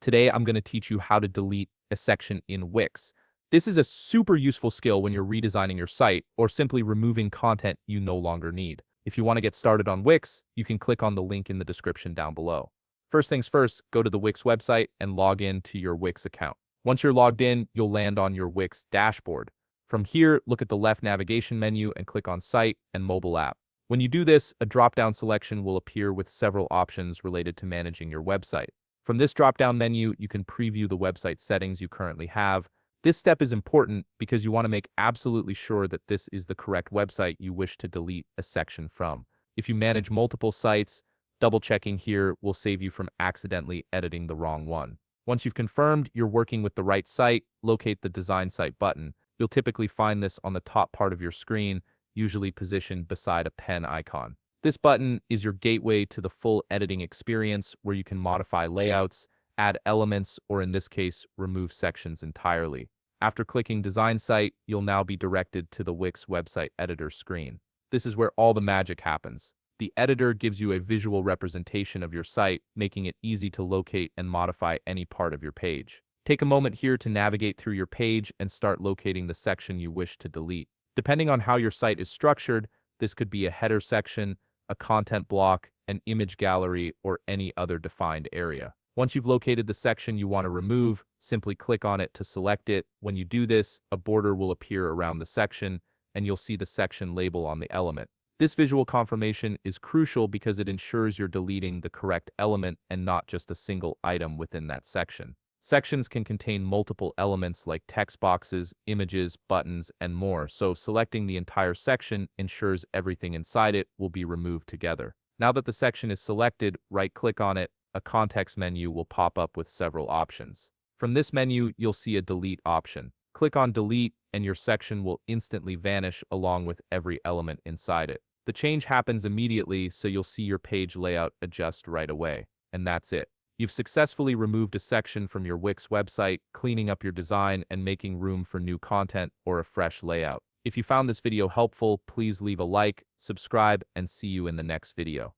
Today, I'm going to teach you how to delete a section in Wix. This is a super useful skill when you're redesigning your site or simply removing content you no longer need. If you want to get started on Wix, you can click on the link in the description down below. First things first, go to the Wix website and log in to your Wix account. Once you're logged in, you'll land on your Wix dashboard. From here, look at the left navigation menu and click on Site and Mobile App. When you do this, a drop-down selection will appear with several options related to managing your website. From this drop-down menu, you can preview the website settings you currently have. This step is important because you want to make absolutely sure that this is the correct website you wish to delete a section from. If you manage multiple sites, double-checking here will save you from accidentally editing the wrong one. Once you've confirmed you're working with the right site, locate the Design Site button. You'll typically find this on the top part of your screen, usually positioned beside a pen icon. This button is your gateway to the full editing experience where you can modify layouts, add elements, or in this case, remove sections entirely. After clicking Design Site, you'll now be directed to the Wix website editor screen. This is where all the magic happens. The editor gives you a visual representation of your site, making it easy to locate and modify any part of your page. Take a moment here to navigate through your page and start locating the section you wish to delete. Depending on how your site is structured, this could be a header section, a content block, an image gallery, or any other defined area. Once you've located the section you want to remove, simply click on it to select it. When you do this, a border will appear around the section, and you'll see the section label on the element. This visual confirmation is crucial because it ensures you're deleting the correct element and not just a single item within that section. Sections can contain multiple elements like text boxes, images, buttons, and more, so selecting the entire section ensures everything inside it will be removed together. Now that the section is selected, right-click on it. A context menu will pop up with several options. From this menu, you'll see a delete option. Click on delete, and your section will instantly vanish along with every element inside it. The change happens immediately, so you'll see your page layout adjust right away. And that's it. You've successfully removed a section from your Wix website, cleaning up your design and making room for new content or a fresh layout. If you found this video helpful, please leave a like, subscribe, and see you in the next video.